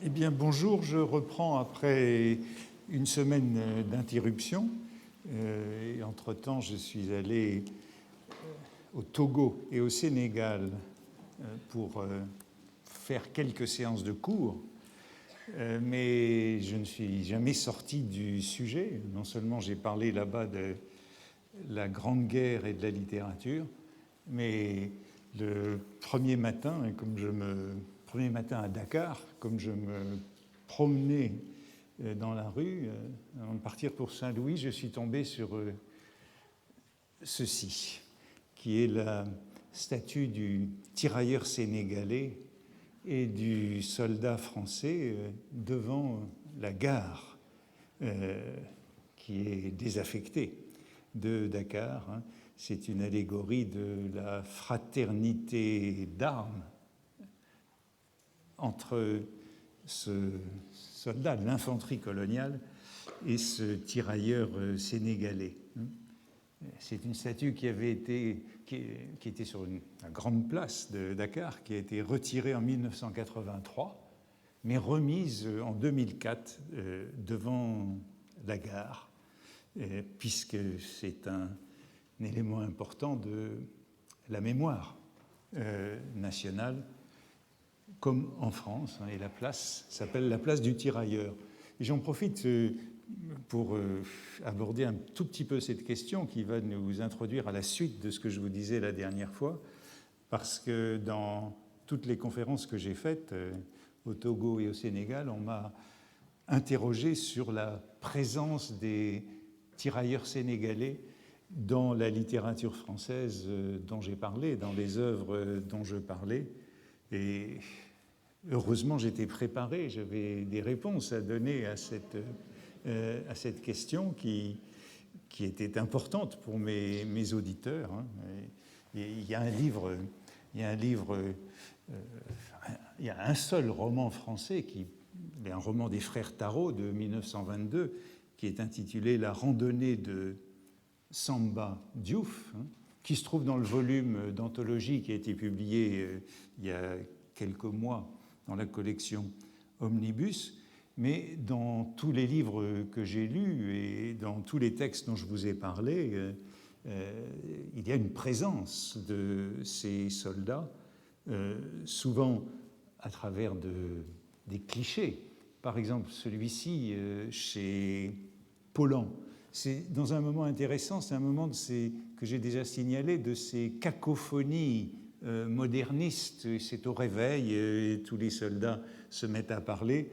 Eh bien, bonjour, je reprends après une semaine d'interruption. Et entre-temps, je suis allé au Togo et au Sénégal pour faire quelques séances de cours. Mais je ne suis jamais sorti du sujet. Non seulement j'ai parlé là-bas de la Grande Guerre et de la littérature, mais le premier matin, premier matin à Dakar, comme je me promenais dans la rue, avant de partir pour Saint-Louis, je suis tombé sur ceci, qui est la statue du tirailleur sénégalais et du soldat français devant la gare qui est désaffectée de Dakar. C'est une allégorie de la fraternité d'armes entre ce soldat de l'infanterie coloniale et ce tirailleur sénégalais. C'est une statue qui était sur la grande place de Dakar, qui a été retirée en 1983, mais remise en 2004 devant la gare, puisque c'est un élément important de la mémoire nationale, comme en France, et la place s'appelle la place du tirailleur. Et j'en profite pour aborder un tout petit peu cette question qui va nous introduire à la suite de ce que je vous disais la dernière fois, parce que dans toutes les conférences que j'ai faites au Togo et au Sénégal, on m'a interrogé sur la présence des tirailleurs sénégalais dans la littérature française dont j'ai parlé, dans les œuvres dont je parlais. Et heureusement, j'étais préparé, j'avais des réponses à donner à cette question qui était importante pour mes auditeurs. Et il y a un seul roman français, un roman des frères Tarot de 1922, qui est intitulé « La randonnée de Samba Diouf », qui se trouve dans le volume d'anthologie qui a été publié il y a quelques mois dans la collection Omnibus. Mais dans tous les livres que j'ai lus et dans tous les textes dont je vous ai parlé, il y a une présence de ces soldats, souvent à travers des clichés. Par exemple, celui-ci chez Paulan. C'est dans un moment intéressant, c'est un moment que j'ai déjà signalé, de ces cacophonies modernistes. C'est au réveil, et tous les soldats se mettent à parler.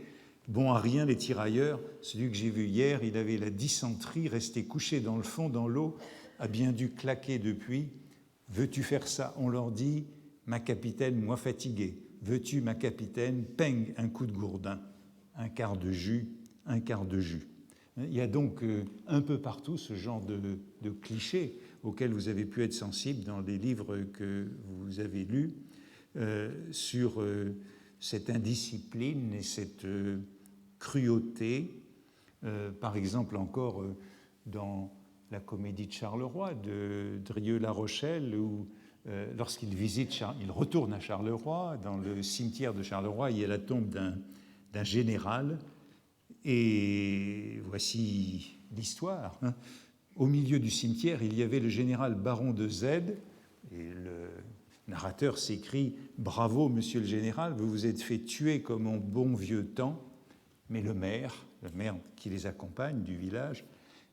Bon à rien, les tirailleurs. Celui que j'ai vu hier, il avait la dysenterie, resté couché dans le fond, dans l'eau, a bien dû claquer depuis. Veux-tu faire ça? On leur dit, ma capitaine, moi fatigué. Veux-tu, ma capitaine? Peng, un coup de gourdin. Un quart de jus, un quart de jus. Il y a donc un peu partout ce genre de clichés auxquels vous avez pu être sensible dans les livres que vous avez lus sur cette indiscipline et cette cruauté. Par exemple, encore dans la comédie de Charleroi de Drieux-La Rochelle, où lorsqu'il il retourne à Charleroi, dans le cimetière de Charleroi, il y a la tombe d'un général. Et voici l'histoire. Au milieu du cimetière, il y avait le général baron de Z, et le narrateur s'écrie « Bravo, monsieur le général, vous vous êtes fait tuer comme en bon vieux temps ». Mais le maire qui les accompagne du village,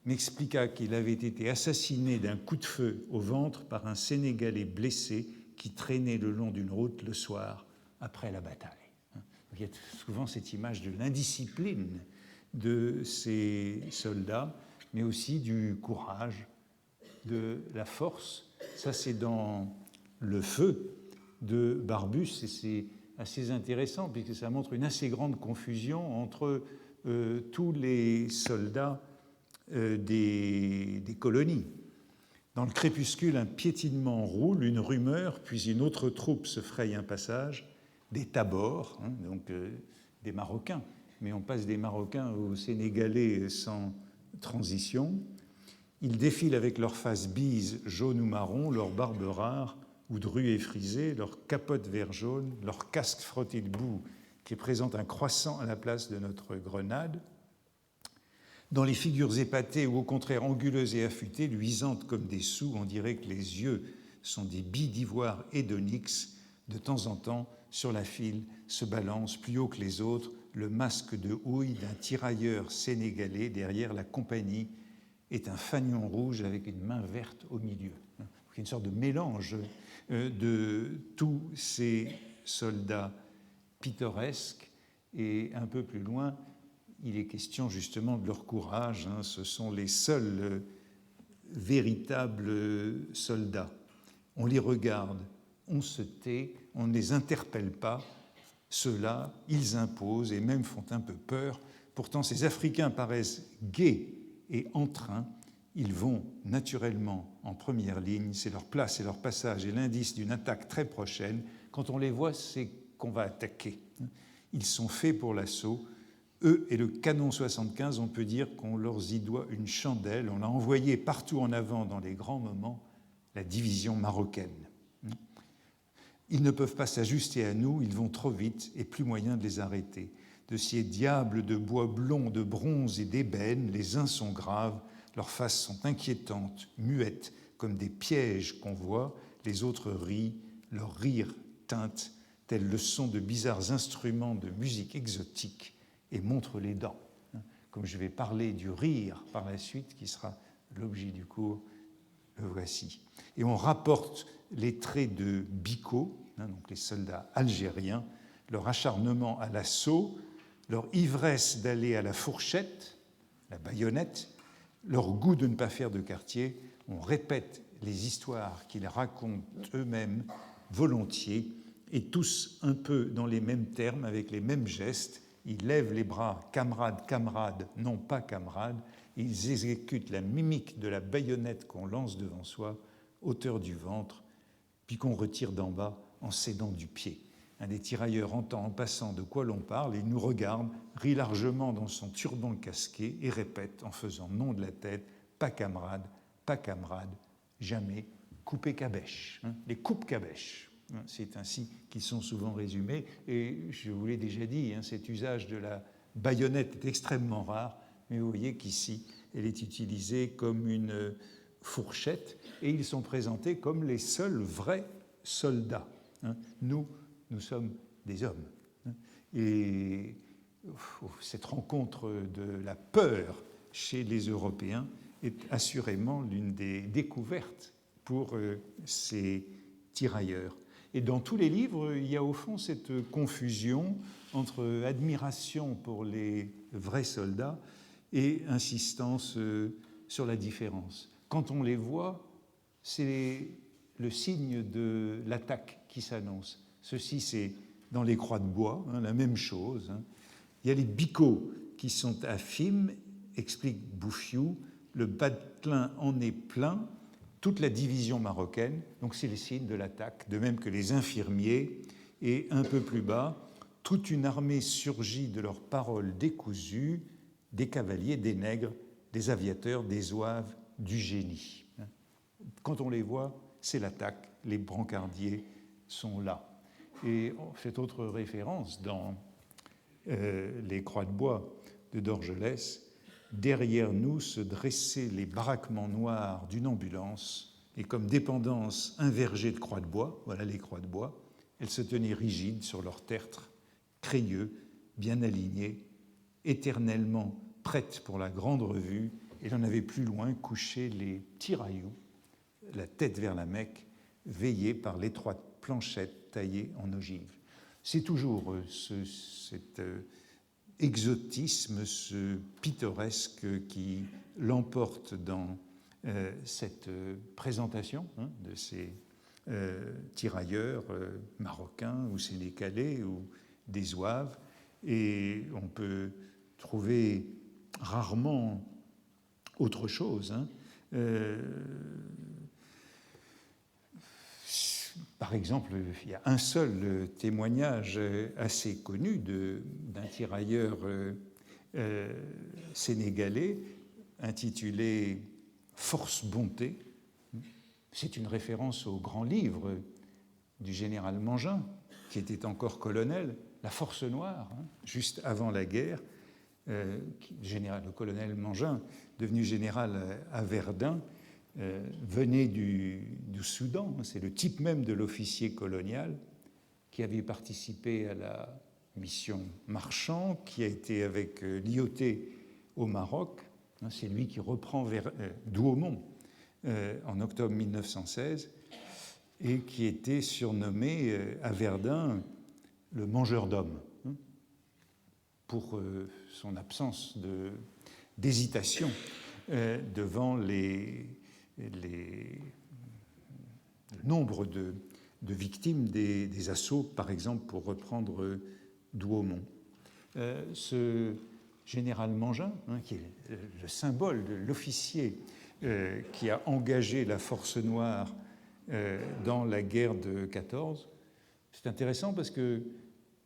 m'expliqua qu'il avait été assassiné d'un coup de feu au ventre par un Sénégalais blessé qui traînait le long d'une route le soir après la bataille. Il y a souvent cette image de l'indiscipline de ces soldats, mais aussi du courage, de la force. Ça, c'est dans Le Feu de Barbus, et c'est assez intéressant puisque ça montre une assez grande confusion entre tous les soldats des colonies. Dans le crépuscule, un piétinement roule, une rumeur, puis une autre troupe se fraye un passage, des Tabors, donc des Marocains, mais on passe des Marocains aux Sénégalais sans transition. Ils défilent avec leurs faces bises, jaunes ou marron, leurs barbes rares ou drues et frisées, leurs capotes vert jaune, leurs casques frottés de boue qui présente un croissant à la place de notre grenade, dans les figures épatées ou au contraire anguleuses et affûtées, luisantes comme des sous, on dirait que les yeux sont des billes d'ivoire et d'onyx. De temps en temps, sur la file, se balance plus haut que les autres le masque de houille d'un tirailleur sénégalais. Derrière, la compagnie est un fanion rouge avec une main verte au milieu. C'est une sorte de mélange de tous ces soldats pittoresques, et un peu plus loin, il est question justement de leur courage. Ce sont les seuls véritables soldats. On les regarde, on se tait, on ne les interpelle pas. Ceux-là, ils imposent et même font un peu peur. Pourtant, ces Africains paraissent gais et en train. Ils vont naturellement en première ligne. C'est leur place et leur passage et l'indice d'une attaque très prochaine. Quand on les voit, c'est qu'on va attaquer. Ils sont faits pour l'assaut. Eux et le canon 75, on peut dire qu'on leur y doit une chandelle. On a envoyé partout en avant dans les grands moments la division marocaine. Ils ne peuvent pas s'ajuster à nous, ils vont trop vite et plus moyen de les arrêter. De ces diables de bois blond, de bronze et d'ébène, les uns sont graves, leurs faces sont inquiétantes, muettes, comme des pièges qu'on voit, les autres rient, leur rire teinte, tel le son de bizarres instruments de musique exotique, et montre les dents. Comme je vais parler du rire par la suite, qui sera l'objet du cours, le voici. Et on rapporte les traits de Bicot, donc les soldats algériens, leur acharnement à l'assaut, leur ivresse d'aller à la fourchette, la baïonnette, leur goût de ne pas faire de quartier. On répète les histoires qu'ils racontent eux-mêmes volontiers, et tous un peu dans les mêmes termes, avec les mêmes gestes. Ils lèvent les bras, camarades, camarades, non pas camarades. Ils exécutent la mimique de la baïonnette qu'on lance devant soi, hauteur du ventre, puis qu'on retire d'en bas en s'aidant du pied. Un des tirailleurs entend en passant de quoi l'on parle, et il nous regarde, rit largement dans son turban casqué et répète en faisant non de la tête, pas camarade, jamais couper cabèche. Les coupes cabèche. C'est ainsi qu'ils sont souvent résumés. Et je vous l'ai déjà dit, cet usage de la baïonnette est extrêmement rare, mais vous voyez qu'ici, elle est utilisée comme une fourchette, et ils sont présentés comme les seuls vrais soldats. Nous sommes des hommes. Et cette rencontre de la peur chez les Européens est assurément l'une des découvertes pour ces tirailleurs. Et dans tous les livres, il y a au fond cette confusion entre admiration pour les vrais soldats et insistance sur la différence. Quand on les voit, c'est le signe de l'attaque qui s'annonce. Ceci, c'est dans les croix de bois, la même chose. Il y a les bicots qui sont à Fim, explique Bouffiou, le Batelin en est plein, toute la division marocaine, donc c'est le signe de l'attaque, de même que les infirmiers, et un peu plus bas, toute une armée surgit de leurs paroles décousues, des cavaliers, des nègres, des aviateurs, des zouaves, du génie. Quand on les voit, c'est l'attaque, les brancardiers sont là. Et cette autre référence dans les croix de bois de Dorgelès, derrière nous se dressaient les baraquements noirs d'une ambulance, et comme dépendance un verger de croix de bois, voilà les croix de bois, elles se tenaient rigides sur leurs tertres, crayeux, bien alignés, éternellement prêtes pour la grande revue, et l'on avait plus loin couché les tirailloux, la tête vers la Mecque, veillés par l'étroite planchette taillée en ogive. C'est toujours cet exotisme, ce pittoresque qui l'emporte dans cette présentation de ces tirailleurs marocains ou sénégalais ou des zouaves. Et on peut trouver rarement autre chose. Par exemple, il y a un seul témoignage assez connu d'un tirailleur sénégalais intitulé « Force bonté ». C'est une référence au grand livre du général Mangin, qui était encore colonel, la Force Noire, juste avant la guerre, le colonel Mangin, devenu général à Verdun, venait du Soudan. C'est le type même de l'officier colonial qui avait participé à la mission Marchand, qui a été avec l'IOT au Maroc. C'est lui qui reprend Douaumont en octobre 1916 et qui était surnommé à Verdun le mangeur d'hommes pour son absence d'hésitation devant le nombre de victimes des assauts, par exemple, pour reprendre Douaumont. Ce général Mangin, qui est le symbole de l'officier qui a engagé la Force Noire dans la guerre de 14, c'est intéressant parce que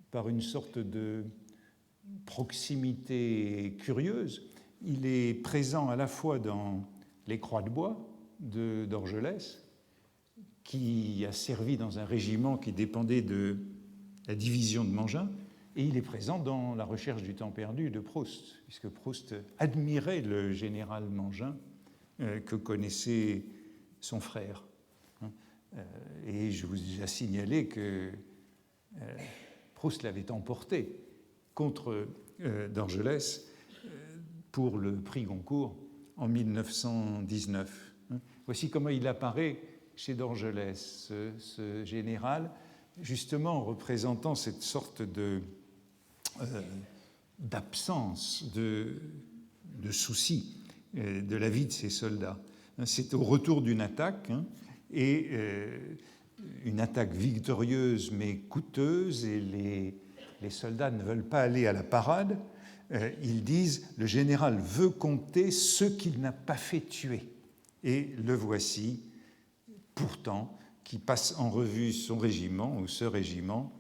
par une sorte de proximité curieuse, il est présent à la fois dans les Croix de Bois d'Orgelès, qui a servi dans un régiment qui dépendait de la division de Mangin, et il est présent dans La Recherche du temps perdu de Proust, puisque Proust admirait le général Mangin que connaissait son frère. Et je vous ai signalé que Proust l'avait emporté contre d'Orgelès pour le prix Goncourt en 1919. Voici comment il apparaît chez d'Orgelès, ce général, justement représentant cette sorte d'absence, de souci de la vie de ses soldats. C'est au retour d'une attaque, et une attaque victorieuse mais coûteuse, et les soldats ne veulent pas aller à la parade. Ils disent « Le général veut compter ceux qu'il n'a pas fait tuer ». Et le voici, pourtant, qui passe en revue son régiment, ou ce régiment.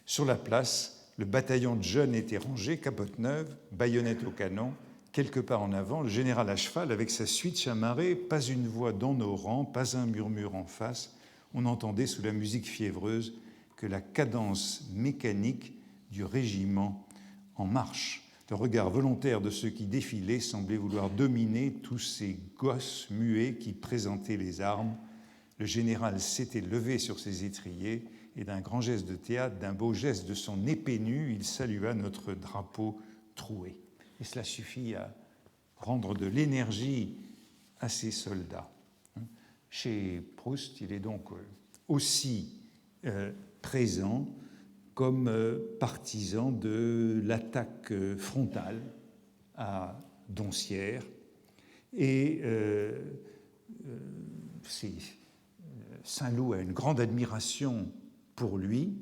Sur la place, le bataillon de jeunes était rangé, capote neuve, baïonnette au canon. Quelque part en avant, le général à cheval avec sa suite chamarrée, pas une voix dans nos rangs, pas un murmure en face. On entendait sous la musique fiévreuse que la cadence mécanique du régiment en marche. Le regard volontaire de ceux qui défilaient semblait vouloir dominer tous ces gosses muets qui présentaient les armes. Le général s'était levé sur ses étriers et d'un grand geste de théâtre, d'un beau geste de son épée nue, il salua notre drapeau troué. Et cela suffit à rendre de l'énergie à ces soldats. Chez Proust, il est donc aussi présent comme partisan de l'attaque frontale à Doncières. Et Saint-Loup a une grande admiration pour lui,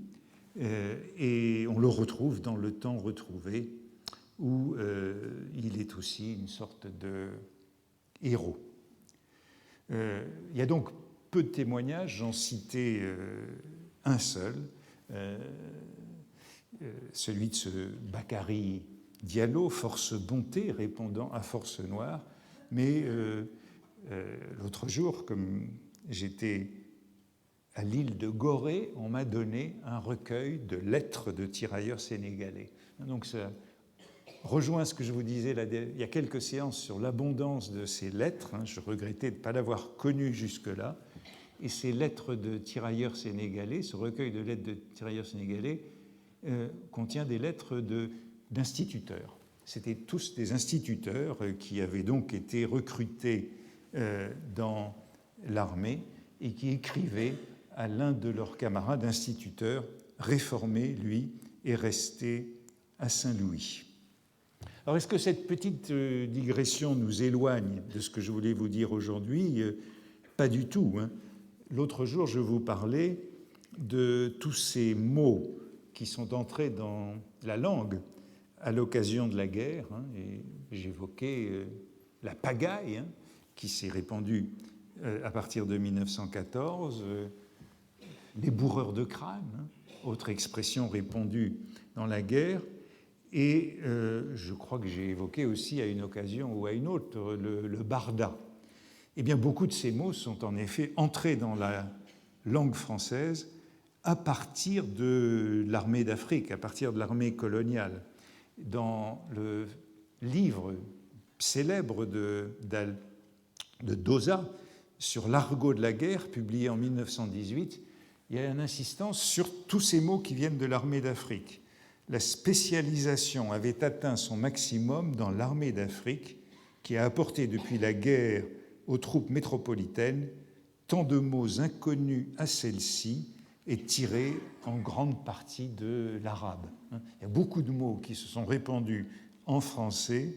et on le retrouve dans Le Temps retrouvé, où il est aussi une sorte de héros. Il y a donc peu de témoignages, j'en citais un seul, celui de ce Bakary Diallo, force bonté répondant à force noire, mais l'autre jour, comme j'étais à l'île de Gorée, on m'a donné un recueil de lettres de tirailleurs sénégalais. Donc ça rejoint ce que je vous disais il y a quelques séances sur l'abondance de ces lettres. Je regrettais de ne pas l'avoir connu jusque-là. Et ces lettres de tirailleurs sénégalais, ce recueil de lettres de tirailleurs sénégalais, contient des lettres d'instituteurs. C'étaient tous des instituteurs qui avaient donc été recrutés dans l'armée et qui écrivaient à l'un de leurs camarades instituteurs, réformé, lui, et resté à Saint-Louis. Alors, est-ce que cette petite digression nous éloigne de ce que je voulais vous dire aujourd'hui ? Pas du tout. L'autre jour, je vous parlais de tous ces mots qui sont entrés dans la langue à l'occasion de la guerre, et j'évoquais la pagaille qui s'est répandue à partir de 1914, les bourreurs de crâne, autre expression répandue dans la guerre, et je crois que j'ai évoqué aussi à une occasion ou à une autre le barda. Eh bien, beaucoup de ces mots sont en effet entrés dans la langue française à partir de l'armée d'Afrique, à partir de l'armée coloniale. Dans le livre célèbre de Dauzat sur l'argot de la guerre, publié en 1918, il y a une insistance sur tous ces mots qui viennent de l'armée d'Afrique. La spécialisation avait atteint son maximum dans l'armée d'Afrique, qui a apporté depuis la guerre aux troupes métropolitaines tant de mots inconnus à celle-ci et tirés en grande partie de l'arabe. Il y a beaucoup de mots qui se sont répandus en français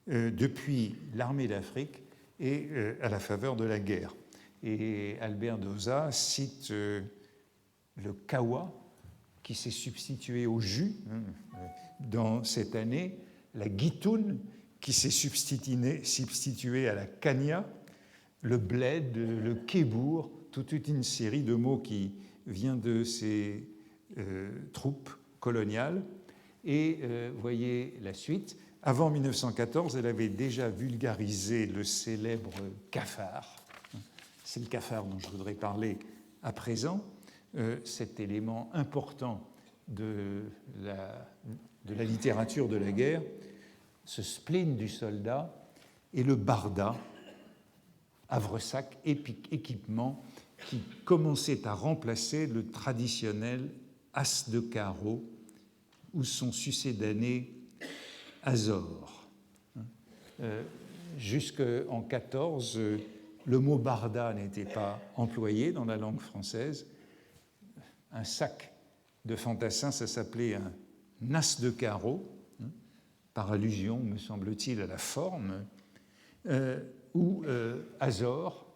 depuis l'armée d'Afrique et à la faveur de la guerre. Et Albert Dauzat cite le kawa, qui s'est substitué au jus dans cette année, la guitoune, qui s'est substitué à la kanya, le bled, le kébour, toute une série de mots qui vient de ces troupes coloniales. Et voyez la suite. Avant 1914, elle avait déjà vulgarisé le célèbre cafard. C'est le cafard dont je voudrais parler à présent, cet élément important de la littérature de la guerre, ce spleen du soldat et le barda, havresac, équipement qui commençait à remplacer le traditionnel as de carreau ou son succédané azor. Jusqu'en 14, le mot barda n'était pas employé dans la langue française. Un sac de fantassin, ça s'appelait un as de carreau, par allusion, me semble-t-il, à la forme, ou azor.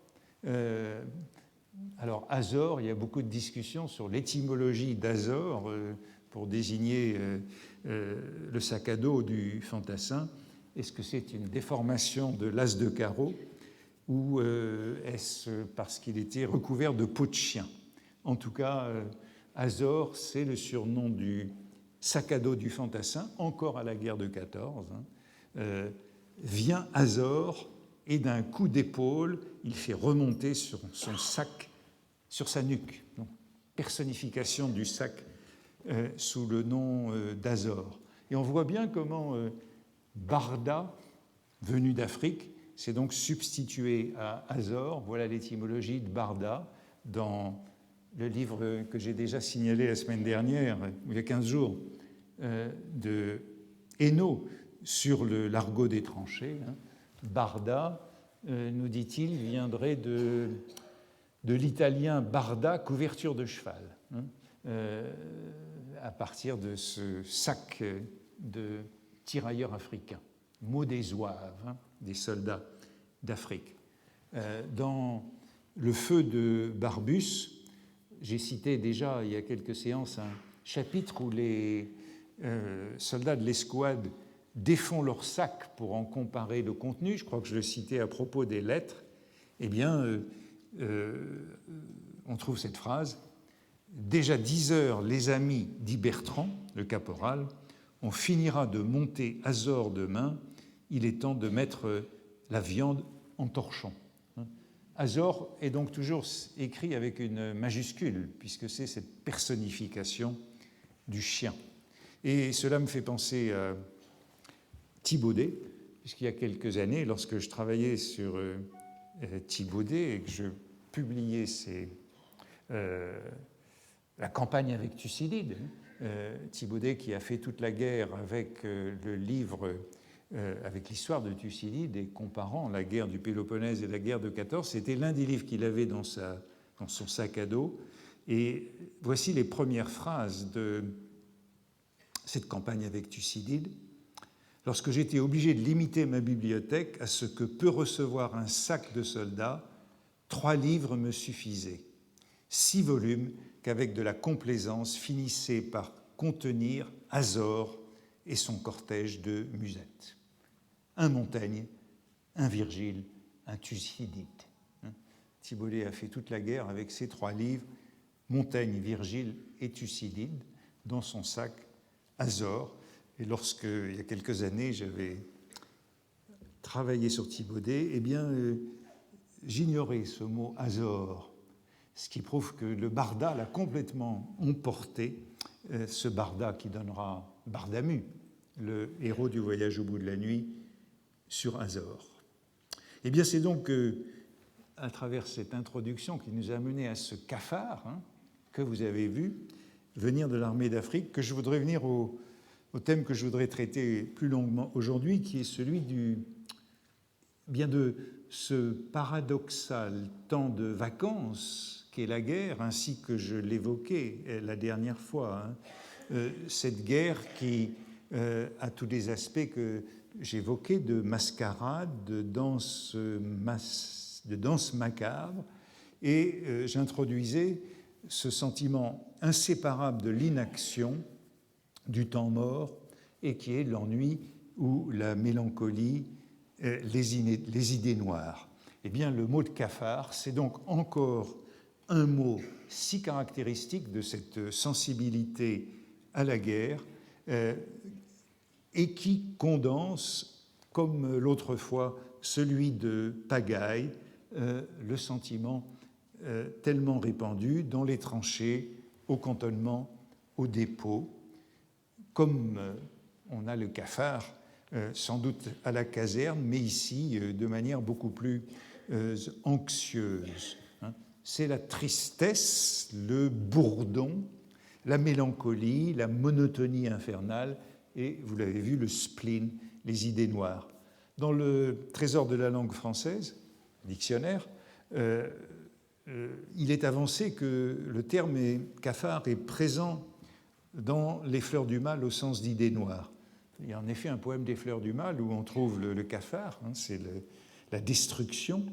Alors, azor, il y a beaucoup de discussions sur l'étymologie d'azor pour désigner le sac à dos du fantassin. Est-ce que c'est une déformation de l'as de carreau ou est-ce parce qu'il était recouvert de peau de chien? En tout cas, Azor, c'est le surnom du sac à dos du fantassin, encore à la guerre de 14. Vient Azor et d'un coup d'épaule, il fait remonter sur son sac, sur sa nuque. Donc, personnification du sac sous le nom d'Azor. Et on voit bien comment Barda, venu d'Afrique, s'est donc substitué à Azor. Voilà l'étymologie de Barda dans le livre que j'ai déjà signalé la semaine dernière, il y a 15 jours, de Hainaut sur l'argot des tranchées. Barda, nous dit-il, viendrait de l'italien barda, couverture de cheval, à partir de ce sac de tirailleurs africains, mot des zouaves, des soldats d'Afrique. Dans Le feu de Barbus, j'ai cité déjà il y a quelques séances un chapitre où les soldats de l'escouade défont leur sac pour en comparer le contenu. Je crois que je le citais à propos des lettres. Eh bien, on trouve cette phrase. Déjà 10 heures, les amis, dit Bertrand, le caporal, on finira de monter Azor demain. Il est temps de mettre la viande en torchon. Azor est donc toujours écrit avec une majuscule, puisque c'est cette personnification du chien. Et cela me fait penser à Thibaudet, puisqu'il y a quelques années, lorsque je travaillais sur Thibaudet et que je publiais la campagne avec Thucydide, Thibaudet qui a fait toute la guerre avec le livre avec l'histoire de Thucydide et comparant la guerre du Péloponnèse et la guerre de 14, c'était l'un des livres qu'il avait dans son sac à dos. Et voici les premières phrases de cette campagne avec Thucydide. Lorsque j'étais obligé de limiter ma bibliothèque à ce que peut recevoir un sac de soldat, 3 livres me suffisaient. 6 volumes qu'avec de la complaisance finissaient par contenir Azor et son cortège de musettes. Un Montaigne, un Virgile, un Thucydide. Thibaudet a fait toute la guerre avec ces 3 livres, Montaigne, Virgile et Thucydide, dans son sac Azor. Et lorsque, il y a quelques années, j'avais travaillé sur Thibaudet, eh bien, j'ignorais ce mot Azor. ce qui prouve que le barda l'a complètement emporté, ce barda qui donnera Bardamu, le héros du voyage au bout de la nuit sur Azor. Eh bien, c'est donc à travers cette introduction qui nous a mené à ce cafard que vous avez vu venir de l'armée d'Afrique, que je voudrais venir au thème que je voudrais traiter plus longuement aujourd'hui, qui est celui de ce paradoxal temps de vacances qu'est la guerre, ainsi que je l'évoquais la dernière fois. Cette guerre qui a tous les aspects que j'évoquais de mascarade, de danse macabre, et j'introduisais ce sentiment inséparable de l'inaction, du temps mort, et qui est l'ennui ou la mélancolie, les idées noires. Eh bien, le mot de cafard, c'est donc encore un mot si caractéristique de cette sensibilité à la guerre et qui condense, comme l'autre fois, celui de pagaille, le sentiment tellement répandu dans les tranchées, au cantonnement, au dépôt, comme on a le cafard sans doute à la caserne, mais ici de manière beaucoup plus anxieuse. C'est la tristesse, le bourdon, la mélancolie, la monotonie infernale et, vous l'avez vu, le spleen, les idées noires. Dans le Trésor de la langue française, dictionnaire, il est avancé que le terme cafard est présent dans Les Fleurs du Mal au sens d'idées noires. Il y a en effet un poème des Fleurs du Mal où on trouve le cafard, c'est la destruction.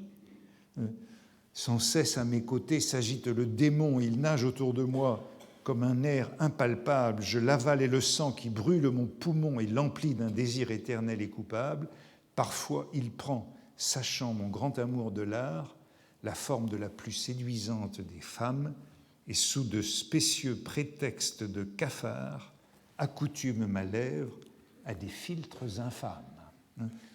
Sans cesse à mes côtés s'agite le démon, il nage autour de moi comme un air impalpable, je l'avale et le sang qui brûle mon poumon et l'emplit d'un désir éternel et coupable. Parfois il prend, sachant mon grand amour de l'art, la forme de la plus séduisante des femmes, et sous de spécieux prétextes de cafard, accoutume ma lèvre à des philtres infâmes.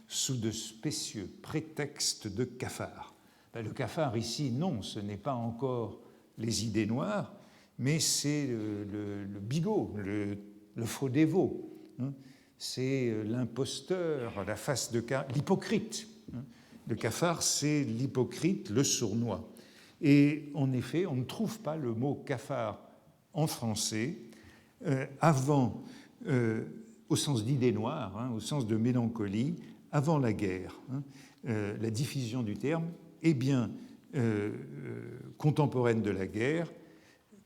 Sous de spécieux prétextes de cafard. Le cafard ici, non, ce n'est pas encore les idées noires, mais c'est le bigot, le faux dévot. C'est l'imposteur, la face de l'hypocrite. Le cafard, c'est l'hypocrite, le sournois. Et en effet, on ne trouve pas le mot cafard en français avant, au sens d'idée noire, au sens de mélancolie, avant la guerre. La diffusion du terme est bien contemporaine de la guerre.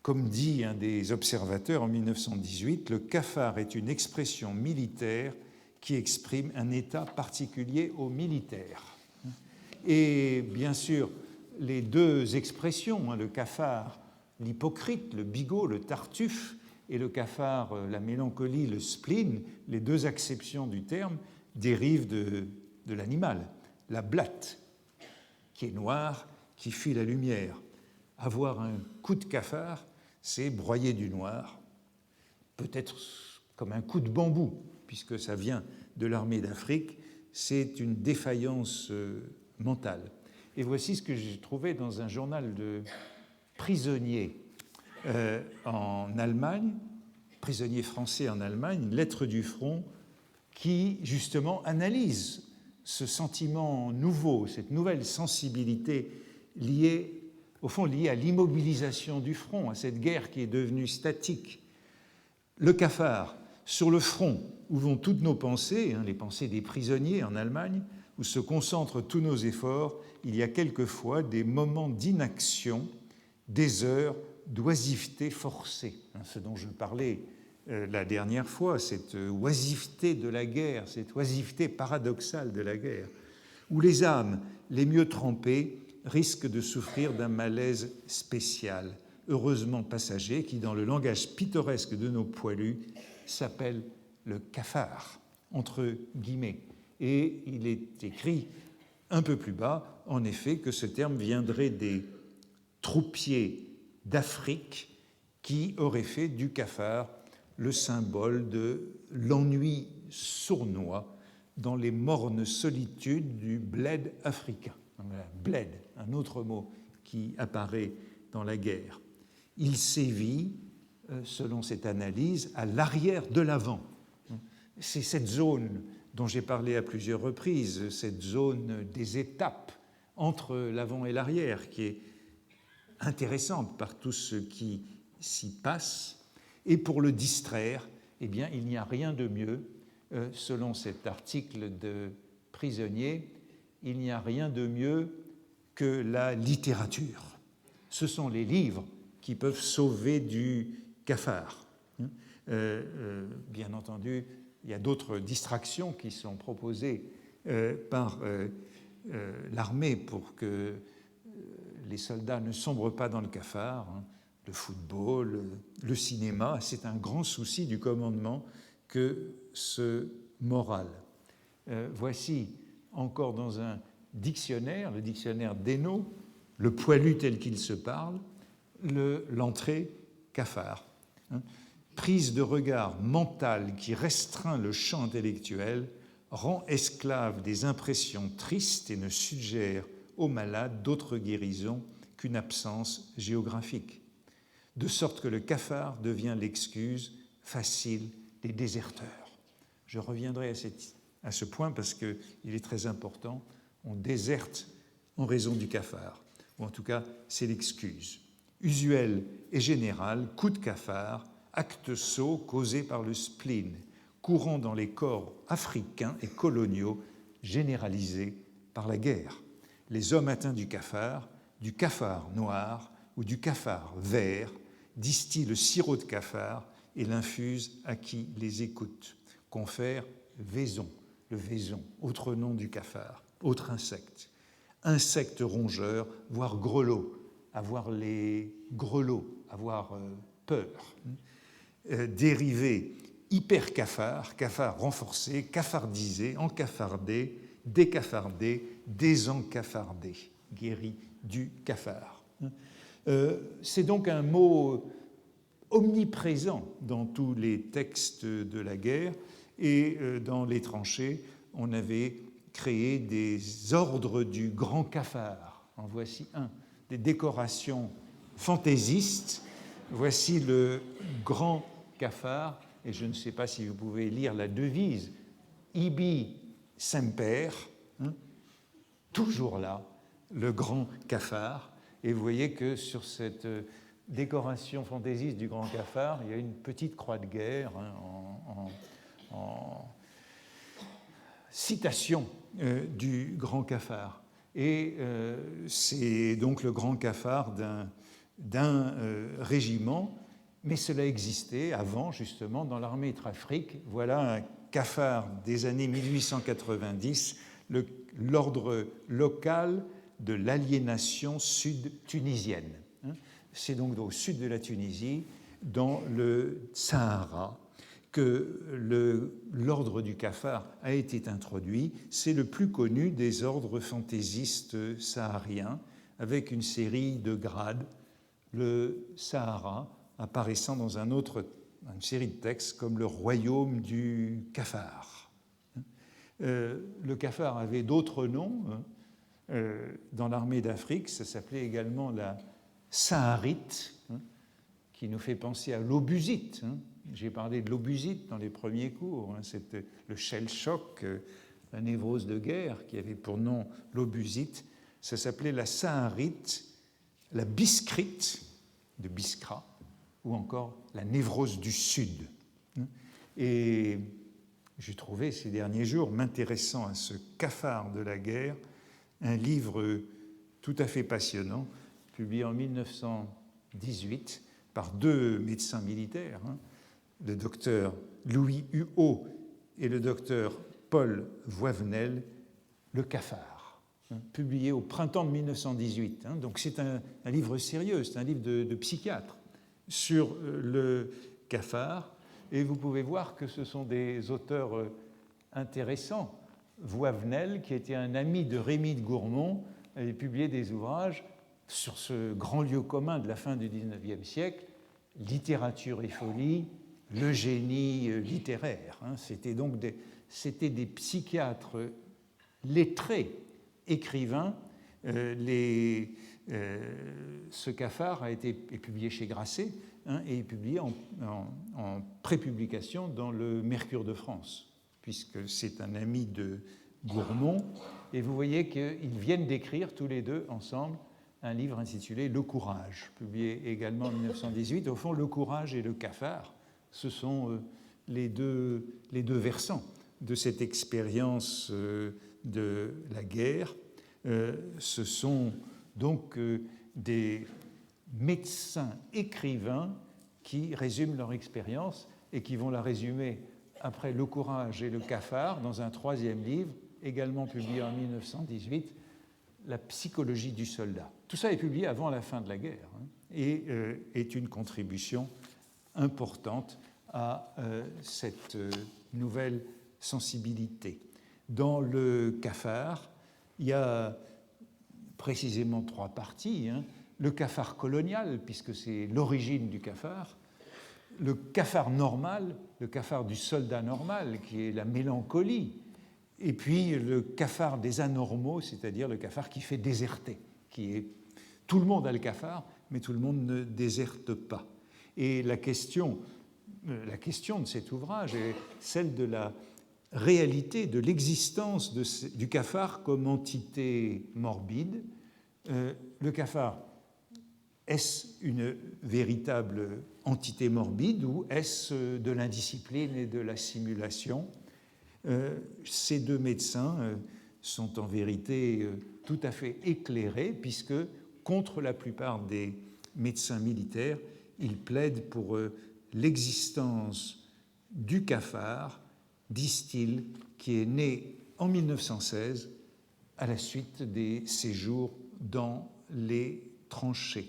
Comme dit un des observateurs en 1918, le cafard est une expression militaire qui exprime un état particulier aux militaires. Et bien sûr, les deux expressions, le cafard, l'hypocrite, le bigot, le tartuffe, et le cafard, la mélancolie, le spleen, les deux acceptions du terme dérivent de l'animal, la blatte, qui est noire, qui fuit la lumière. Avoir un coup de cafard, c'est broyer du noir, peut-être comme un coup de bambou, puisque ça vient de l'armée d'Afrique, c'est une défaillance mentale. Et voici ce que j'ai trouvé dans un journal de prisonniers en Allemagne, prisonniers français en Allemagne, une lettre du front qui, justement, analyse ce sentiment nouveau, cette nouvelle sensibilité liée, au fond, liée à l'immobilisation du front, à cette guerre qui est devenue statique. Le cafard, sur le front où vont toutes nos pensées, les pensées des prisonniers en Allemagne, où se concentrent tous nos efforts, il y a quelquefois des moments d'inaction, des heures d'oisiveté forcée. Ce dont je parlais la dernière fois, cette oisiveté de la guerre, cette oisiveté paradoxale de la guerre, où les âmes les mieux trempées risquent de souffrir d'un malaise spécial, heureusement passager, qui, dans le langage pittoresque de nos poilus, s'appelle le cafard, entre guillemets. Et il est écrit un peu plus bas, en effet, que ce terme viendrait des troupiers d'Afrique qui auraient fait du cafard le symbole de l'ennui sournois dans les mornes solitudes du bled africain. Bled, un autre mot qui apparaît dans la guerre. Il sévit, selon cette analyse, à l'arrière de l'avant. C'est cette zone dont j'ai parlé à plusieurs reprises, cette zone des étapes entre l'avant et l'arrière, qui est intéressante par tout ce qui s'y passe. Et pour le distraire, eh bien, il n'y a rien de mieux, selon cet article de Prisonnier, il n'y a rien de mieux que la littérature. Ce sont les livres qui peuvent sauver du cafard. Bien entendu, il y a d'autres distractions qui sont proposées par l'armée pour que les soldats ne sombrent pas dans le cafard. Le football, le cinéma, c'est un grand souci du commandement que ce moral. Voici encore dans un dictionnaire, le dictionnaire d'Hainaut, le poilu tel qu'il se parle, l'entrée cafard. Prise de regard mentale qui restreint le champ intellectuel, rend esclave des impressions tristes et ne suggère au malade d'autre guérison qu'une absence géographique. De sorte que le cafard devient l'excuse facile des déserteurs. Je reviendrai à ce point parce qu'il est très important. On déserte en raison du cafard, ou en tout cas, c'est l'excuse. Usuel et général, coup de cafard, acte sot causé par le spleen, courant dans les corps africains et coloniaux, généralisé par la guerre. Les hommes atteints du cafard noir ou du cafard vert, distillent le sirop de cafard et l'infusent à qui les écoute. Confère vaison, le vaison, autre nom du cafard, autre insecte. Insecte rongeur, voire grelot, avoir les grelots, avoir peur. Dérivé hypercafard, cafard renforcé, cafardisé, encafardé, décafardé, désencafardé, guéri du cafard. C'est donc un mot omniprésent dans tous les textes de la guerre, et dans les tranchées, on avait créé des ordres du grand cafard. En voici un, des décorations fantaisistes. Voici le grand cafard, et je ne sais pas si vous pouvez lire la devise, Ibi semper, toujours là, le grand cafard. Et vous voyez que sur cette décoration fantaisiste du grand cafard, il y a une petite croix de guerre en citation du grand cafard. Et c'est donc le grand cafard d'un régiment, mais cela existait avant, justement, dans l'armée trafrique. Voilà un cafard des années 1890, l'ordre local de l'aliénation sud-tunisienne. C'est donc au sud de la Tunisie, dans le Sahara, que l'ordre du cafard a été introduit. C'est le plus connu des ordres fantaisistes sahariens, avec une série de grades, le Sahara apparaissant dans une série de textes comme le royaume du cafard. Le cafard avait d'autres noms. Dans l'armée d'Afrique, ça s'appelait également la saharite, qui nous fait penser à l'obusite. J'ai parlé de l'obusite dans les premiers cours. C'était le shell shock, la névrose de guerre, qui avait pour nom l'obusite. Ça s'appelait la saharite, la biscrite, de Biskra, ou encore la névrose du Sud. Et j'ai trouvé ces derniers jours, m'intéressant à ce cafard de la guerre, un livre tout à fait passionnant, publié en 1918 par deux médecins militaires, le docteur Louis Huot et le docteur Paul Voivenel, Le cafard, publié au printemps de 1918. Donc c'est un livre sérieux, c'est un livre de psychiatre sur le cafard, et vous pouvez voir que ce sont des auteurs intéressants. Voivenel, qui était un ami de Rémy de Gourmont, avait publié des ouvrages sur ce grand lieu commun de la fin du XIXe siècle, littérature et folie, le génie littéraire. C'était donc des psychiatres lettrés, écrivains. Les Ce cafard est publié chez Grasset et est publié en prépublication dans le Mercure de France, puisque c'est un ami de Gourmont. Et vous voyez qu'ils viennent d'écrire tous les deux ensemble un livre intitulé Le Courage, publié également en 1918. Au fond, le courage et le cafard, ce sont les deux versants de cette expérience de la guerre. Ce sont donc des médecins écrivains qui résument leur expérience et qui vont la résumer après Le Courage et le cafard dans un troisième livre, également publié en 1918, La psychologie du soldat. Tout ça est publié avant la fin de la guerre et est une contribution importante à cette nouvelle sensibilité. Dans le cafard, il y a précisément trois parties. Le cafard colonial, puisque c'est l'origine du cafard, le cafard normal, le cafard du soldat normal, qui est la mélancolie, et puis le cafard des anormaux, c'est-à-dire le cafard qui fait déserter, tout le monde a le cafard, mais tout le monde ne déserte pas. Et la question de cet ouvrage est celle de la réalité, de l'existence du cafard comme entité morbide. Le cafard, est-ce une véritable entité morbide ou est-ce de l'indiscipline et de la simulation ? Ces deux médecins sont en vérité tout à fait éclairés, puisque, contre la plupart des médecins militaires, ils plaident pour l'existence du cafard, disent-ils, qui est né en 1916 à la suite des séjours dans les tranchées.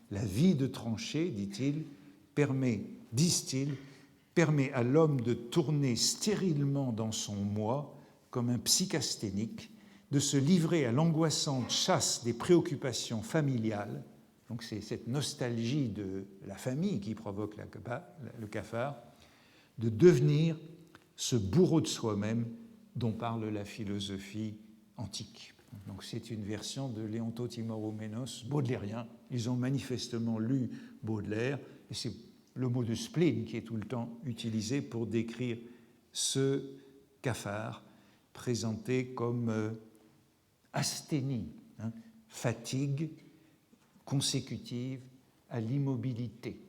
La vie de tranchée, disent-ils, permet à l'homme de tourner stérilement dans son moi comme un psychasthénique, de se livrer à l'angoissante chasse des préoccupations familiales. Donc c'est cette nostalgie de la famille qui provoque le cafard, de devenir ce bourreau de soi-même dont parle la philosophie antique. Donc c'est une version de Léonto Timorouménos, baudelairien. Ils ont manifestement lu Baudelaire, et c'est le mot de spleen qui est tout le temps utilisé pour décrire ce cafard présenté comme asthénie, fatigue consécutive à l'immobilité.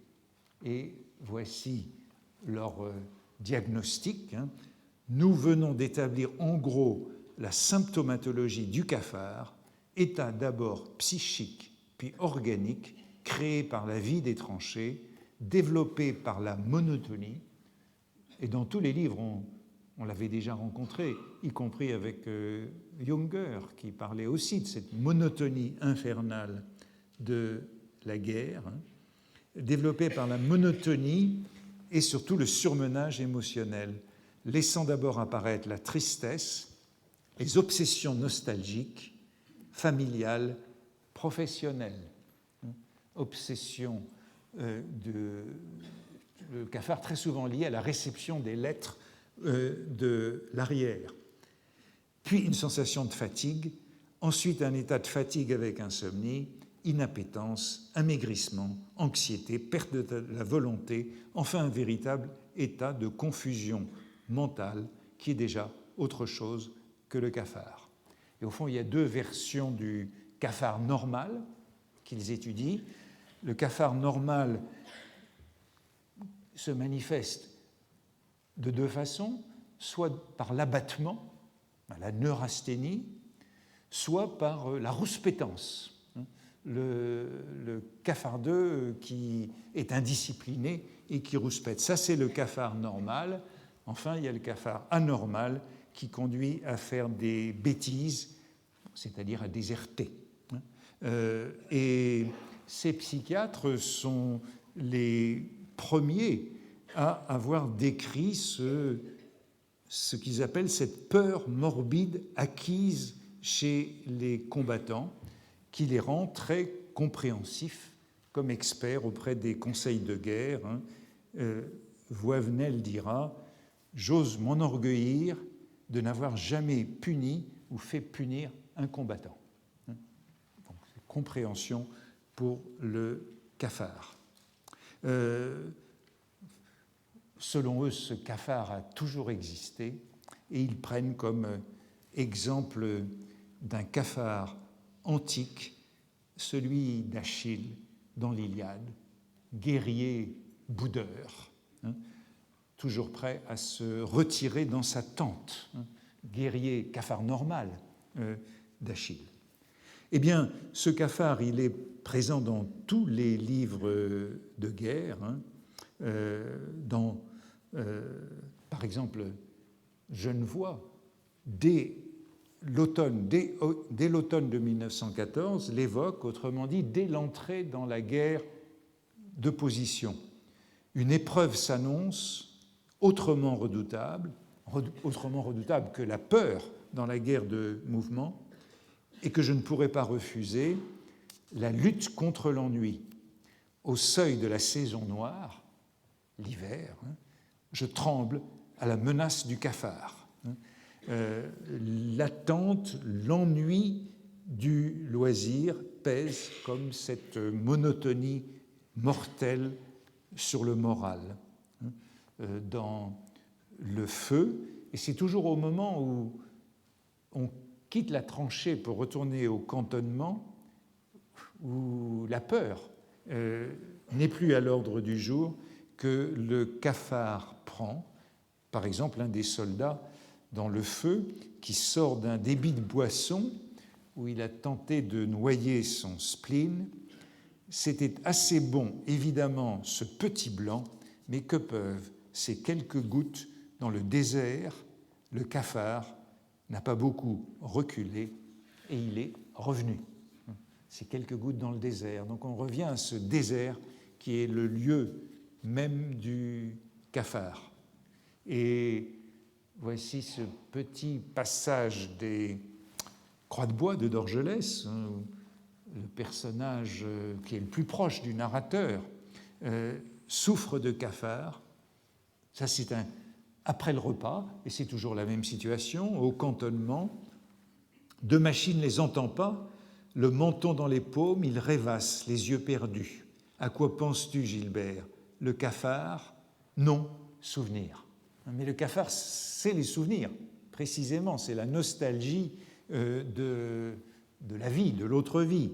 Et voici leur diagnostic. Nous venons d'établir en gros la symptomatologie du cafard, état d'abord psychique puis organique, créé par la vie des tranchées, développé par la monotonie. Et dans tous les livres, on l'avait déjà rencontré, y compris avec Junger, qui parlait aussi de cette monotonie infernale de la guerre, développé par la monotonie et surtout le surmenage émotionnel, laissant d'abord apparaître la tristesse, les obsessions nostalgiques, familiales, professionnelles. Obsession le cafard très souvent lié à la réception des lettres de l'arrière. Puis une sensation de fatigue, ensuite un état de fatigue avec insomnie, inappétence, amaigrissement, anxiété, perte de la volonté, enfin un véritable état de confusion mentale qui est déjà autre chose que le cafard. Et au fond, il y a deux versions du cafard normal qu'ils étudient. Le cafard normal se manifeste de deux façons, soit par l'abattement, la neurasthénie, soit par la rouspétance. Le cafardeux qui est indiscipliné et qui rouspète. Ça, c'est le cafard normal. Enfin, il y a le cafard anormal qui conduit à faire des bêtises, c'est-à-dire à déserter. Et ces psychiatres sont les premiers à avoir décrit ce qu'ils appellent cette peur morbide acquise chez les combattants, qui les rend très compréhensifs comme experts auprès des conseils de guerre. Voivenel dira « J'ose m'enorgueillir de n'avoir jamais puni ou fait punir un combattant ». Donc, c'est compréhension pour le cafard. Selon eux, ce cafard a toujours existé et ils prennent comme exemple d'un cafard antique celui d'Achille dans l'Iliade, guerrier boudeur, toujours prêt à se retirer dans sa tente, guerrier cafard normal d'Achille. Eh bien, ce cafard, il est présent dans tous les livres de guerre, par exemple, Genevois, dès l'automne de 1914, l'évoque, autrement dit, dès l'entrée dans la guerre de position. Une épreuve s'annonce autrement redoutable que la peur dans la guerre de mouvement, et que je ne pourrais pas refuser, la lutte contre l'ennui. Au seuil de la saison noire, l'hiver, je tremble à la menace du cafard. L'attente, l'ennui du loisir pèse comme cette monotonie mortelle sur le moral. Dans le feu, et c'est toujours au moment où on quitte la tranchée pour retourner au cantonnement, où la peur n'est plus à l'ordre du jour, que le cafard prend. Par exemple, un des soldats dans le feu qui sort d'un débit de boisson où il a tenté de noyer son spleen. C'était assez bon, évidemment, ce petit blanc, mais que peuvent ces quelques gouttes dans le désert? Le cafard n'a pas beaucoup reculé et il est revenu. Ces quelques gouttes dans le désert. Donc on revient à ce désert qui est le lieu même du cafard. Et voici ce petit passage des Croix de bois de Dorgelès, le personnage qui est le plus proche du narrateur souffre de cafard. Ça, c'est après le repas, et c'est toujours la même situation, au cantonnement. De machine ne les entend pas, le menton dans les paumes, il rêvasse, les yeux perdus. À quoi penses-tu, Gilbert? Le cafard? Non, souvenir. Mais le cafard, c'est les souvenirs, précisément, c'est la nostalgie de la vie, de l'autre vie.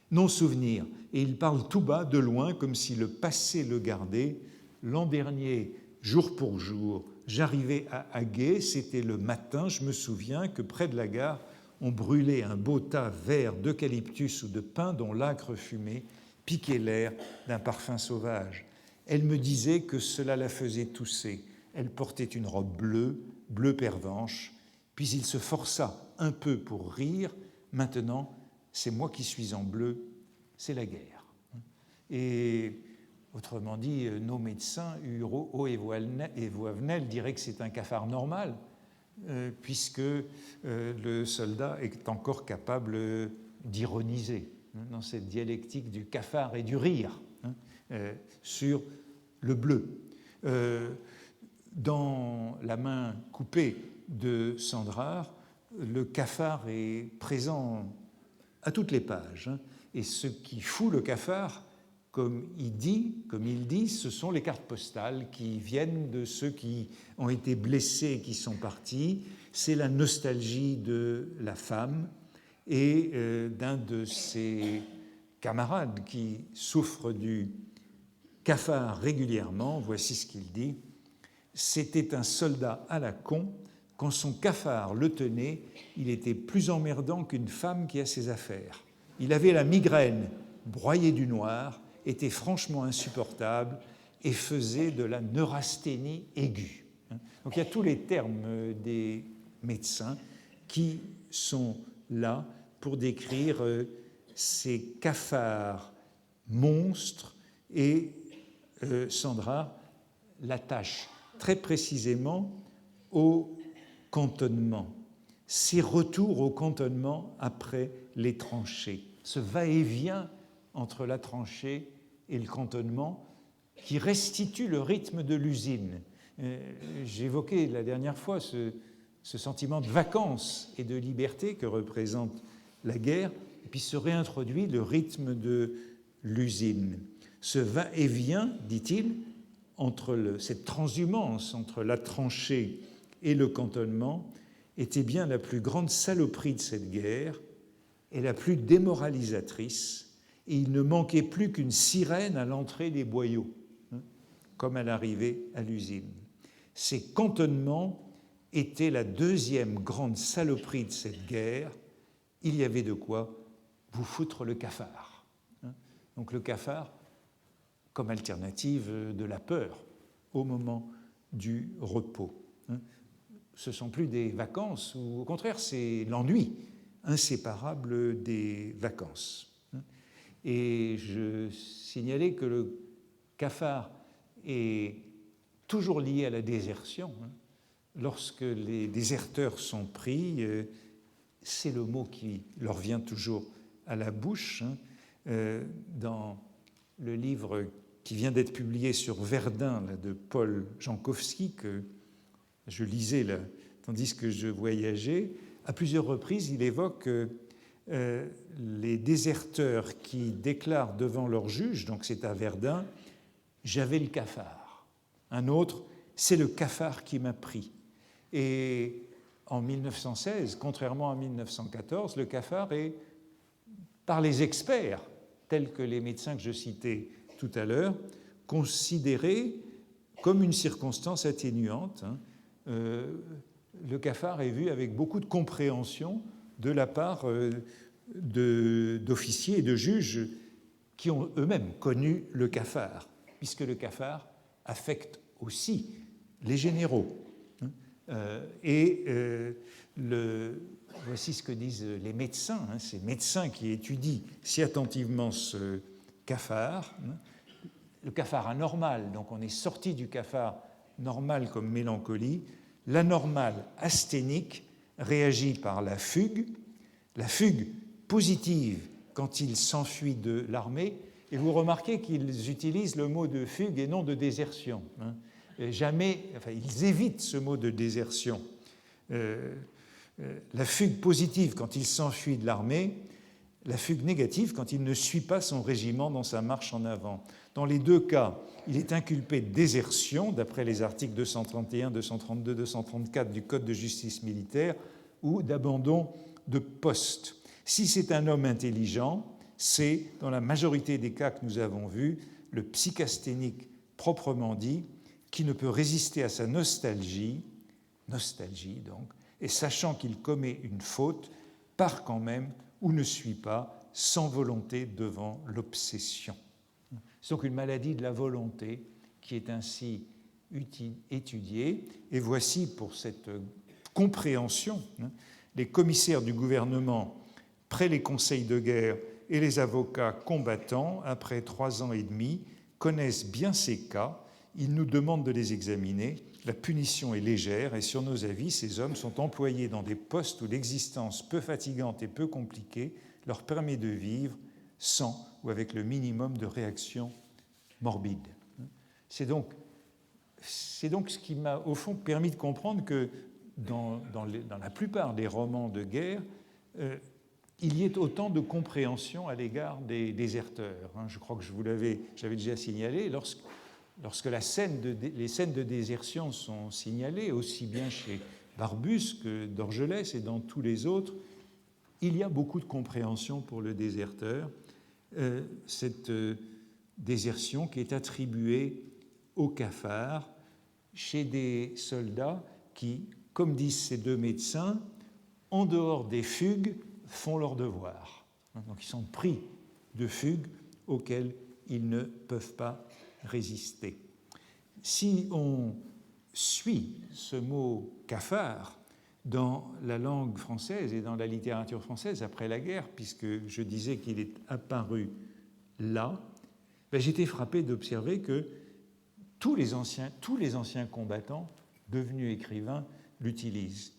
Non, souvenir. Et il parle tout bas, de loin, comme si le passé le gardait. L'an dernier, jour pour jour, j'arrivais à Haguet, c'était le matin, je me souviens que près de la gare, on brûlait un beau tas vert d'eucalyptus ou de pin dont l'âcre fumée piquait l'air d'un parfum sauvage. Elle me disait que cela la faisait tousser. Elle portait une robe bleue, bleu pervenche, puis il se força un peu pour rire. Maintenant, c'est moi qui suis en bleu, c'est la guerre. Et autrement dit, nos médecins, Hureau et Voivenel, diraient que c'est un cafard normal, puisque le soldat est encore capable d'ironiser dans cette dialectique du cafard et du rire sur le bleu. Dans La main coupée de Sandrard, le cafard est présent à toutes les pages. Et ce qui fout le cafard, comme il dit, ce sont les cartes postales qui viennent de ceux qui ont été blessés et qui sont partis. C'est la nostalgie de la femme et d'un de ses camarades qui souffre du cafard régulièrement. Voici ce qu'il dit. C'était un soldat à la con. Quand son cafard le tenait, il était plus emmerdant qu'une femme qui a ses affaires. Il avait la migraine, broyé du noir, était franchement insupportable et faisait de la neurasthénie aiguë. Donc il y a tous les termes des médecins qui sont là pour décrire ces cafards monstres et Sandrard l'attache très précisément au cantonnement, ces retours au cantonnement après les tranchées, ce va-et-vient entre la tranchée et le cantonnement qui restitue le rythme de l'usine. J'évoquais la dernière fois ce sentiment de vacances et de liberté que représente la guerre. et puis se réintroduit le rythme de l'usine. Ce va-et-vient, dit-il, entre cette transhumance entre la tranchée et le cantonnement était bien la plus grande saloperie de cette guerre et la plus démoralisatrice, et il ne manquait plus qu'une sirène à l'entrée des boyaux, comme à l'arrivée à l'usine. Ces cantonnements étaient la deuxième grande saloperie de cette guerre. Il y avait de quoi vous foutre le cafard. Donc le cafard comme alternative de la peur au moment du repos. Ce ne sont plus des vacances, ou au contraire, c'est l'ennui inséparable des vacances. Et je signalais que le cafard est toujours lié à la désertion. Lorsque les déserteurs sont pris, c'est le mot qui leur vient toujours à la bouche. Dans le livre qui vient d'être publié sur Verdun là, de Paul Jankowski, que je lisais là, tandis que je voyageais, à plusieurs reprises, il évoque les déserteurs qui déclarent devant leur juge, donc c'est à Verdun, « j'avais le cafard ». Un autre, « c'est le cafard qui m'a pris ». Et en 1916, contrairement à 1914, le cafard est, par les experts, tels que les médecins que je citais tout à l'heure, considéré comme une circonstance atténuante. Le cafard est vu avec beaucoup de compréhension de la part d'officiers et de juges qui ont eux-mêmes connu le cafard, puisque le cafard affecte aussi les généraux. Voici ce que disent les médecins, ces médecins qui étudient si attentivement ce cafard. Le cafard anormal, donc on est sorti du cafard normal comme mélancolie. L'anormal asthénique réagit par la fugue positive quand il s'enfuit de l'armée, et vous remarquez qu'ils utilisent le mot de fugue et non de désertion. Ils évitent ce mot de désertion. La fugue positive quand il s'enfuit de l'armée, la fugue négative quand il ne suit pas son régiment dans sa marche en avant. Dans les deux cas, il est inculpé de désertion, d'après les articles 231, 232, 234 du Code de justice militaire, ou d'abandon de poste. Si c'est un homme intelligent, c'est, dans la majorité des cas que nous avons vus, le psychasthénique proprement dit, qui ne peut résister à sa nostalgie donc, et sachant qu'il commet une faute, part quand même ou ne suit pas, sans volonté devant l'obsession. C'est donc une maladie de la volonté qui est ainsi étudiée. Et voici pour cette compréhension, les commissaires du gouvernement, près les conseils de guerre et les avocats combattants, après 3 ans et demi, connaissent bien ces cas. Ils nous demandent de les examiner. La punition est légère et sur nos avis, ces hommes sont employés dans des postes où l'existence peu fatigante et peu compliquée leur permet de vivre sans ou avec le minimum de réactions morbides. C'est donc ce qui m'a au fond permis de comprendre que dans la plupart des romans de guerre, il y ait autant de compréhension à l'égard des déserteurs. Je crois que j'avais déjà signalé, lorsque les scènes de désertion sont signalées, aussi bien chez Barbus que d'Orgelès et dans tous les autres, il y a beaucoup de compréhension pour le déserteur. Cette désertion qui est attribuée au cafard chez des soldats qui, comme disent ces deux médecins, en dehors des fugues, font leur devoir. Donc ils sont pris de fugues auxquelles ils ne peuvent pas résister. Si on suit ce mot cafard dans la langue française et dans la littérature française après la guerre, puisque je disais qu'il est apparu là, j'étais frappé d'observer que tous les anciens combattants devenus écrivains l'utilisent.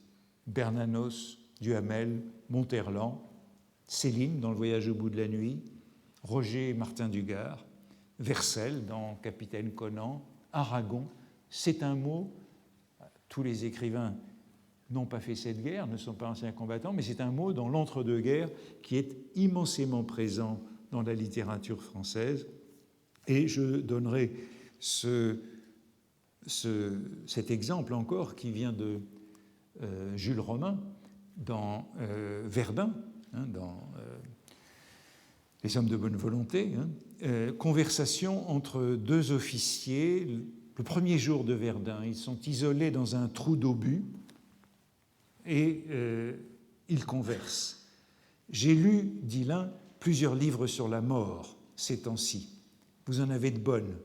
Bernanos, Duhamel, Monterland, Céline dans Le Voyage au bout de la nuit, Roger Martin Dugard, Vercel dans Capitaine Conan, Aragon. C'est un mot, tous les écrivains n'ont pas fait cette guerre, ne sont pas anciens combattants, mais c'est un mot dans l'entre-deux-guerres qui est immensément présent dans la littérature française. Et je donnerai cet exemple encore qui vient de Jules Romain dans Verdun, dans Les hommes de bonne volonté, conversation entre deux officiers. Le premier jour de Verdun, ils sont isolés dans un trou d'obus et ils conversent. « J'ai lu, dit l'un, plusieurs livres sur la mort ces temps-ci. Vous en avez de bonnes.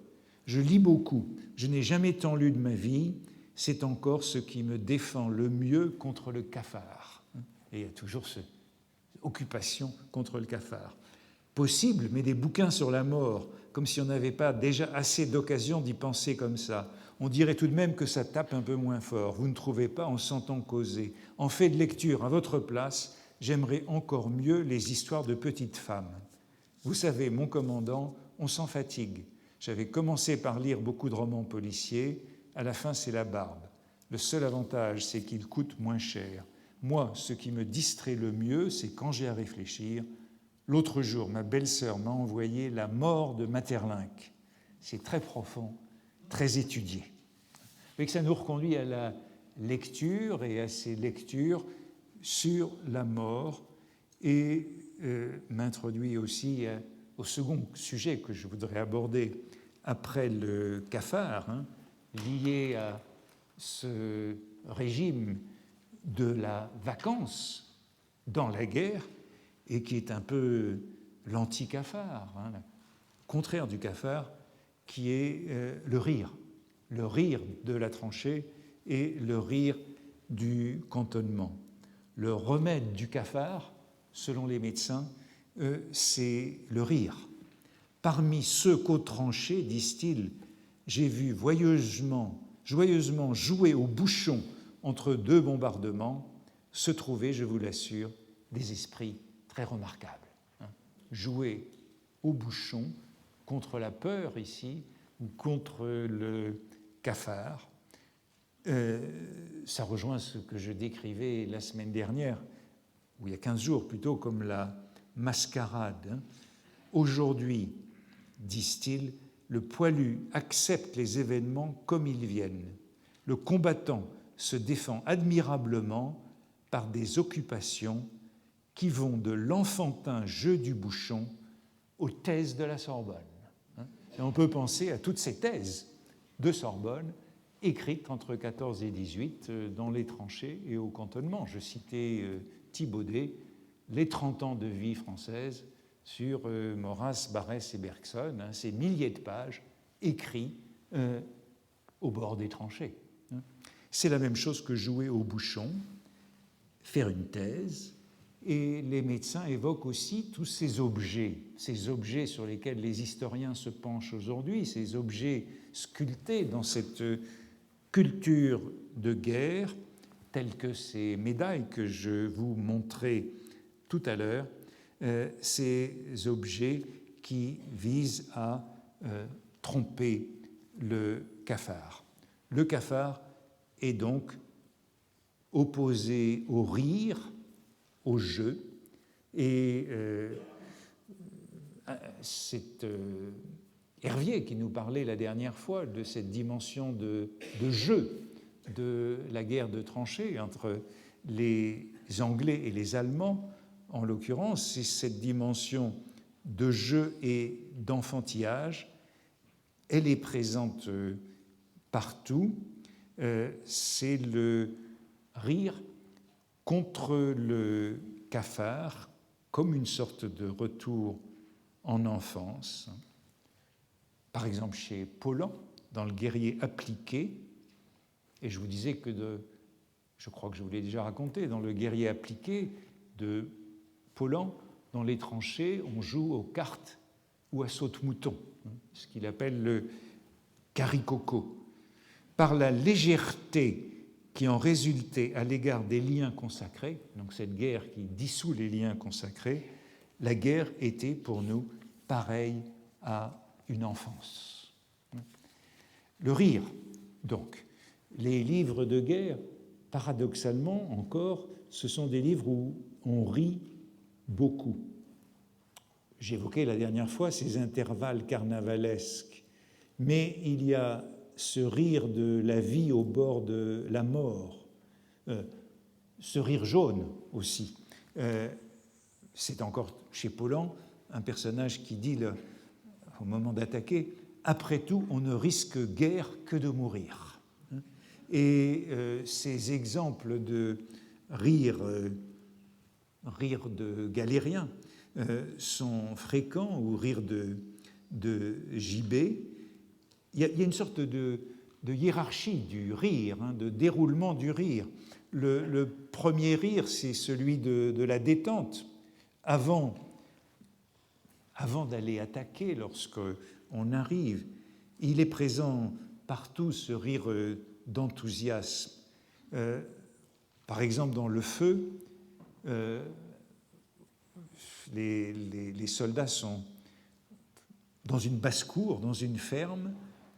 Je lis beaucoup. Je n'ai jamais tant lu de ma vie. C'est encore ce qui me défend le mieux contre le cafard. » Et il y a toujours cette occupation contre le cafard. Possible, mais des bouquins sur la mort, comme si on n'avait pas déjà assez d'occasions d'y penser comme ça. On dirait tout de même que ça tape un peu moins fort. Vous ne trouvez pas en s'entend causer. En fait de lecture, à votre place, j'aimerais encore mieux les histoires de petites femmes. Vous savez, mon commandant, on s'en fatigue. J'avais commencé par lire beaucoup de romans policiers. À la fin, c'est la barbe. Le seul avantage, c'est qu'ils coûtent moins cher. Moi, ce qui me distrait le mieux, c'est quand j'ai à réfléchir. L'autre jour, ma belle-sœur m'a envoyé La mort de Maeterlinck. C'est très profond, très étudié. Et que ça nous reconduit à la lecture et à ces lectures sur la mort et m'introduit aussi au second sujet que je voudrais aborder après le cafard, lié à ce régime de la vacance dans la guerre et qui est un peu l'anti-cafard, le contraire du cafard, qui est le rire de la tranchée et le rire du cantonnement. Le remède du cafard, selon les médecins, c'est le rire. Parmi ceux qu'aux tranchées, disent-ils, j'ai vu joyeusement jouer au bouchon entre deux bombardements, se trouver, je vous l'assure, des esprits très remarquables. Jouer au bouchon contre la peur ici, ou contre le cafard. Ça rejoint ce que je décrivais la semaine dernière, ou il y a 15 jours plutôt, comme la mascarade. Aujourd'hui, disent-ils, le poilu accepte les événements comme ils viennent. Le combattant se défend admirablement par des occupations qui vont de l'enfantin jeu du bouchon aux thèses de la Sorbonne. Et on peut penser à toutes ces thèses de Sorbonne écrites entre 14 et 18 dans les tranchées et au cantonnement. Je citais Thibaudet, les 30 ans de vie française sur Maurras, Barrès et Bergson, ces milliers de pages écrits au bord des tranchées. C'est la même chose que jouer au bouchon, faire une thèse, et les médecins évoquent aussi tous ces objets sur lesquels les historiens se penchent aujourd'hui, ces objets sculptés dans cette culture de guerre, tels que ces médailles que je vous montrais tout à l'heure, ces objets qui visent à tromper le cafard. Le cafard est donc opposé au rire, au jeu, et c'est Hervier qui nous parlait la dernière fois de cette dimension de jeu de la guerre de tranchées entre les Anglais et les Allemands, en l'occurrence, c'est cette dimension de jeu et d'enfantillage. Elle est présente partout. C'est le rire contre le cafard comme une sorte de retour en enfance. Par exemple, chez Paulan, dans Le guerrier appliqué, et je vous disais que je crois que je vous l'ai déjà raconté, dans Le guerrier appliqué de Paulan, dans les tranchées, on joue aux cartes ou à saute-mouton, ce qu'il appelle le caricoco. Par la légèreté qui en résultait à l'égard des liens consacrés, donc cette guerre qui dissout les liens consacrés, la guerre était pour nous pareille à une enfance. Le rire, donc. Les livres de guerre paradoxalement encore, ce sont des livres où on rit beaucoup. J'évoquais la dernière fois ces intervalles carnavalesques, mais il y a ce rire de la vie au bord de la mort, ce rire jaune aussi. C'est encore chez Paulan un personnage qui dit au moment d'attaquer « Après tout, on ne risque guère que de mourir ». Et ces exemples de rire de galérien sont fréquents, ou rire de gibet. Il y a une sorte de hiérarchie du rire, de déroulement du rire. Le premier rire, c'est celui de la détente, avant d'aller attaquer, lorsqu'on arrive. Il est présent partout, ce rire d'enthousiasme. Par exemple, dans Le Feu, les soldats sont dans une basse-cour, dans une ferme.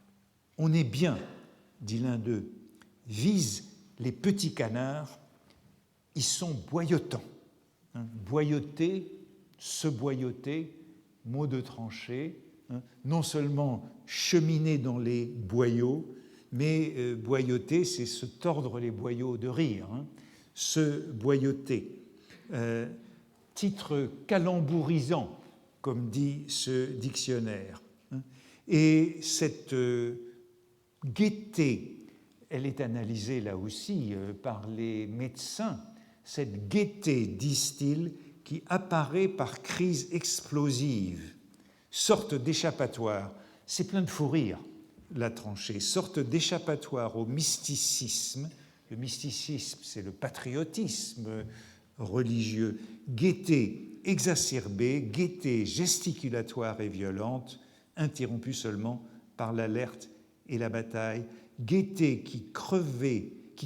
« On est bien, dit l'un d'eux, vise les petits canards, ils sont boyotants. » Boyoter, se boyoter, mot de tranchée, non seulement cheminer dans les boyaux, mais boyoter, c'est se tordre les boyaux de rire, se boyoter. Titre calembourisant, comme dit ce dictionnaire. Et cette gaieté, elle est analysée là aussi par les médecins, cette gaieté, disent-ils, qui apparaît par crise explosive, sorte d'échappatoire, c'est plein de fou rire, la tranchée, sorte d'échappatoire au mysticisme. Le mysticisme, c'est le patriotisme religieux. Gaieté exacerbée, gaieté gesticulatoire et violente, interrompue seulement par l'alerte et la bataille. Gaieté qui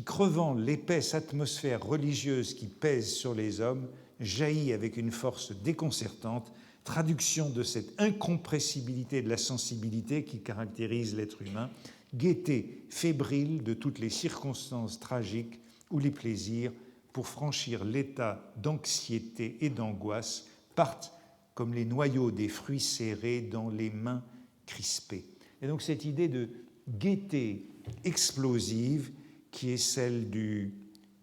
crevant l'épaisse atmosphère religieuse qui pèse sur les hommes, jaillit avec une force déconcertante, traduction de cette incompressibilité de la sensibilité qui caractérise l'être humain, gaieté fébrile de toutes les circonstances tragiques où les plaisirs, pour franchir l'état d'anxiété et d'angoisse, partent comme les noyaux des fruits serrés dans les mains crispées. Et donc cette idée de gaieté explosive qui est celle du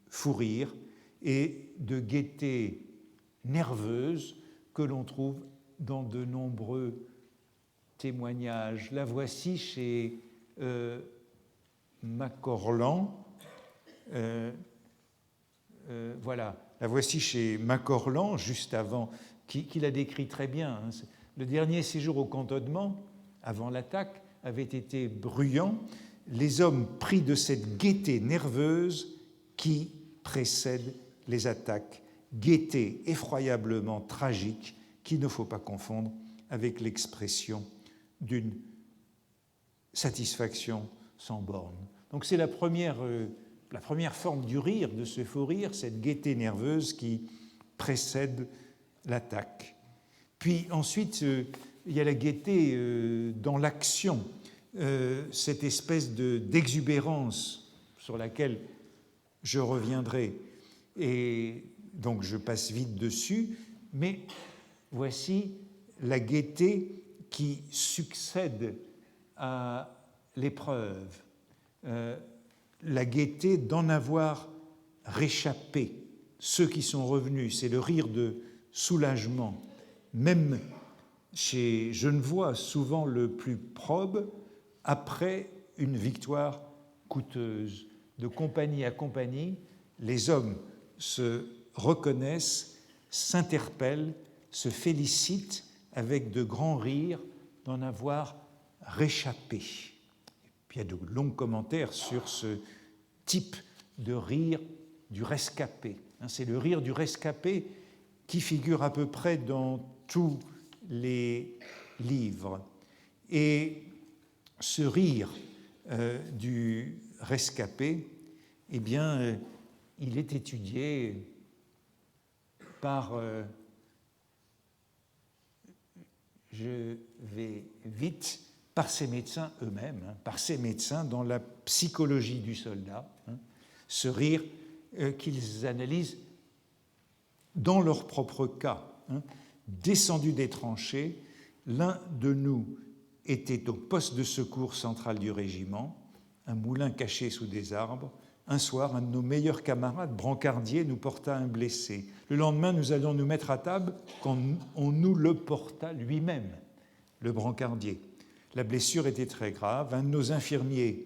fou rire et de gaieté nerveuse que l'on trouve dans de nombreux témoignages. La voici chez Macorlan. Voilà, la voici chez Macorlan, juste avant, qui la décrit très bien. Le dernier séjour au cantonnement, avant l'attaque, avait été bruyant. Les hommes pris de cette gaieté nerveuse qui précède les attaques, gaieté effroyablement tragique qu'il ne faut pas confondre avec l'expression d'une satisfaction sans borne. Donc c'est la première forme du rire, de ce faux rire, cette gaieté nerveuse qui précède l'attaque. Puis ensuite, il y a la gaieté dans l'action, cette espèce d'exubérance sur laquelle je reviendrai, et donc je passe vite dessus, mais voici la gaieté qui succède à l'épreuve, la gaieté d'en avoir réchappé. Ceux qui sont revenus, c'est le rire de soulagement. Même chez Genevois, souvent le plus probe, après une victoire coûteuse. De compagnie à compagnie, les hommes se reconnaissent, s'interpellent, se félicitent avec de grands rires d'en avoir réchappé. Et puis il y a de longs commentaires sur ce type de rire du rescapé. C'est le rire du rescapé qui figure à peu près dans tous les livres. Et ce rire du rescapé, eh bien, il est étudié par, je vais vite, par ces médecins eux-mêmes, par ces médecins dans la psychologie du soldat. ce rire qu'ils analysent dans leur propre cas. Descendu des tranchées, l'un de nous était au poste de secours central du régiment, un moulin caché sous des arbres. Un soir, un de nos meilleurs camarades, brancardier, nous porta un blessé. Le lendemain, nous allions nous mettre à table quand on nous le porta lui-même, le brancardier. La blessure était très grave. Un de nos infirmiers,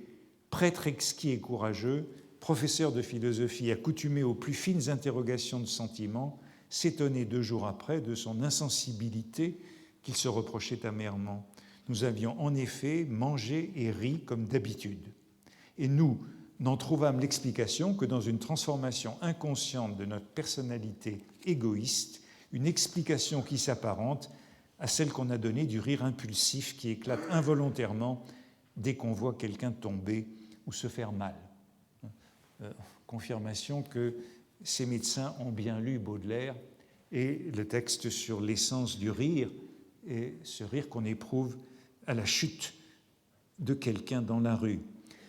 prêtre exquis et courageux, professeur de philosophie accoutumé aux plus fines interrogations de sentiments, s'étonnait 2 jours après de son insensibilité qu'il se reprochait amèrement. Nous avions en effet mangé et ri comme d'habitude. Et nous n'en trouvâmes l'explication que dans une transformation inconsciente de notre personnalité égoïste, une explication qui s'apparente à celle qu'on a donnée du rire impulsif qui éclate involontairement dès qu'on voit quelqu'un tomber ou se faire mal. Confirmation que ces médecins ont bien lu Baudelaire et le texte sur l'essence du rire, et ce rire qu'on éprouve à la chute de quelqu'un dans la rue.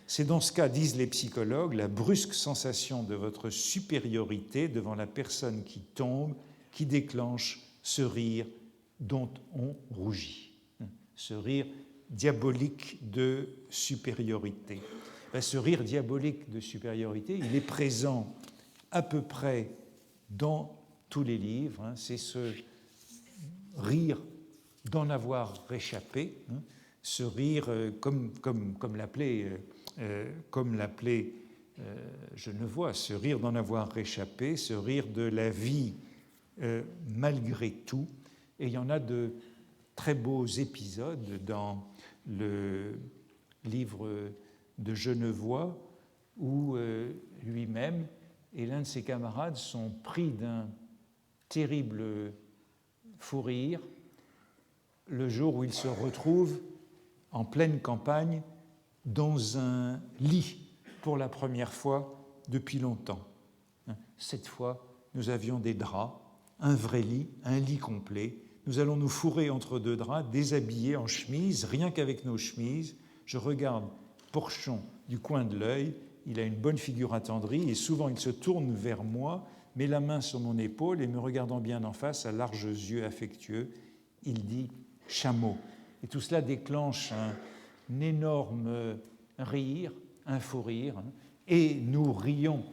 C'est dans ce cas, disent les psychologues, la brusque sensation de votre supériorité devant la personne qui tombe, qui déclenche ce rire dont on rougit. Ce rire diabolique de supériorité. Ce rire diabolique de supériorité, il est présent à peu près dans tous les livres. C'est ce rire d'en avoir réchappé, ce rire comme l'appelait Genevois, ce rire d'en avoir réchappé, ce rire de la vie malgré tout. Et il y en a de très beaux épisodes dans le livre de Genevois où lui-même et l'un de ses camarades sont pris d'un terrible fou rire le jour où ils se retrouvent en pleine campagne dans un lit pour la première fois depuis longtemps. Cette fois, nous avions des draps, un vrai lit, un lit complet. Nous allons nous fourrer entre 2 draps, déshabillés en chemise, rien qu'avec nos chemises. Je regarde Porchon du coin de l'œil. Il a une bonne figure attendrie et souvent il se tourne vers moi, met la main sur mon épaule et me regardant bien en face, à larges yeux affectueux, il dit « chameau ». Et tout cela déclenche un énorme rire, un fou rire, et nous rions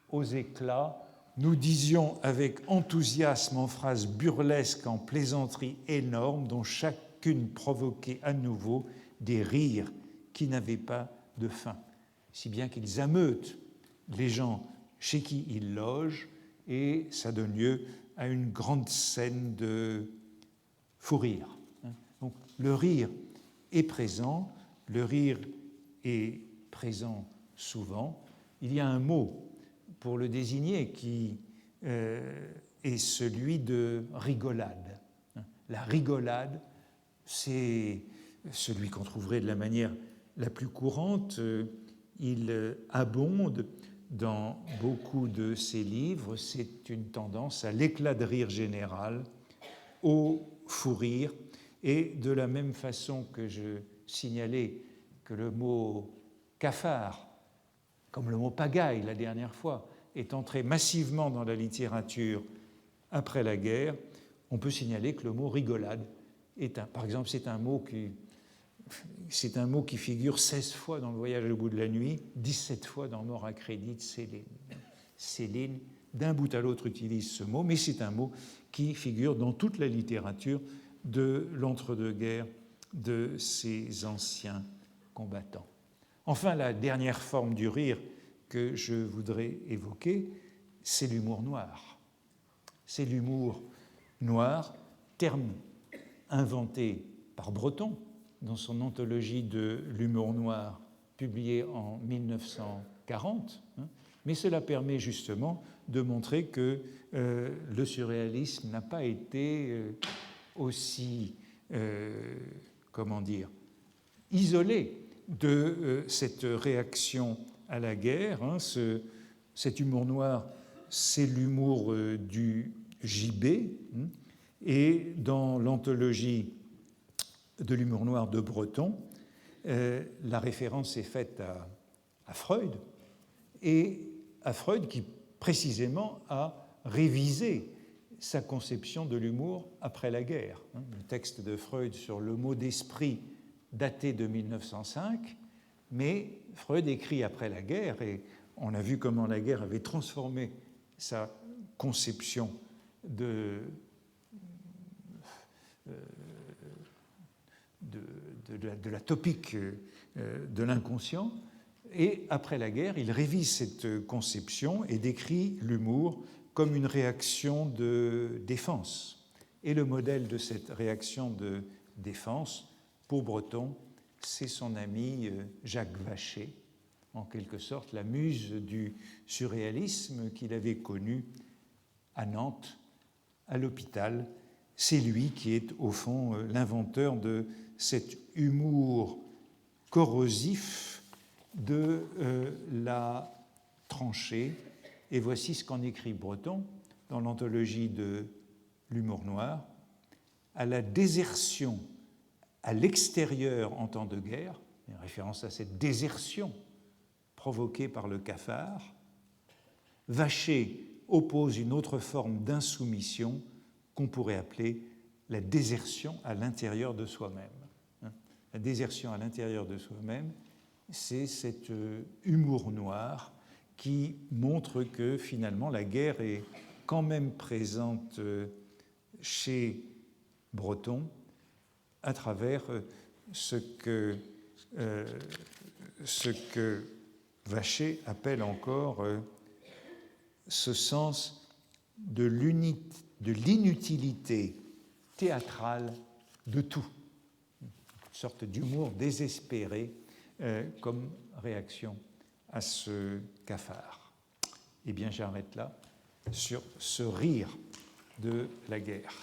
aux éclats. Nous disions avec enthousiasme en phrases burlesques, en plaisanteries énormes, dont chacune provoquait à nouveau des rires qui n'avaient pas de fin, si bien qu'ils ameutent les gens chez qui ils logent, et ça donne lieu à une grande scène de fou rire. Donc, le rire est présent, le rire est présent souvent. Il y a un mot pour le désigner qui est celui de rigolade. La rigolade, c'est celui qu'on trouverait de la manière la plus courante. Il abonde dans beaucoup de ses livres. C'est une tendance à l'éclat de rire général, au fou rire. Et de la même façon que je signalais que le mot cafard, comme le mot pagaille la dernière fois, est entré massivement dans la littérature après la guerre, on peut signaler que le mot rigolade est par exemple, c'est un mot qui figure 16 fois dans Le Voyage au bout de la nuit, 17 fois dans Mort à crédit de Céline. Céline, d'un bout à l'autre, utilise ce mot, mais c'est un mot qui figure dans toute la littérature de l'entre-deux-guerres de ces anciens combattants. Enfin, la dernière forme du rire que je voudrais évoquer, c'est l'humour noir. C'est l'humour noir, terme inventé par Breton dans son anthologie de l'humour noir publiée en 1940, mais cela permet justement de montrer que le surréalisme n'a pas été aussi, isolé de cette réaction à la guerre. Cet humour noir, c'est l'humour du gibet, et dans l'anthologie de l'humour noir de Breton, la référence est faite à Freud, et à Freud qui précisément a révisé sa conception de l'humour après la guerre. Le texte de Freud sur le mot d'esprit daté de 1905, mais Freud écrit après la guerre, et on a vu comment la guerre avait transformé sa conception de la topique de l'inconscient. Et après la guerre, il révise cette conception et décrit l'humour comme une réaction de défense. Et le modèle de cette réaction de défense, pour Breton, c'est son ami Jacques Vacher, en quelque sorte la muse du surréalisme qu'il avait connu à Nantes, à l'hôpital. C'est lui qui est au fond l'inventeur de cet humour corrosif de la tranchée. Et voici ce qu'en écrit Breton dans l'anthologie de l'humour noir. À la désertion à l'extérieur en temps de guerre, une référence à cette désertion provoquée par le cafard, Vacher oppose une autre forme d'insoumission qu'on pourrait appeler la désertion à l'intérieur de soi-même. La désertion à l'intérieur de soi-même, c'est cet humour noir qui montre que finalement la guerre est quand même présente chez Breton à travers ce que Vacher appelle encore ce sens de l'inutilité théâtrale de tout, une sorte d'humour désespéré comme réaction à ce cafard. Eh bien, j'arrête là sur ce rire de la guerre.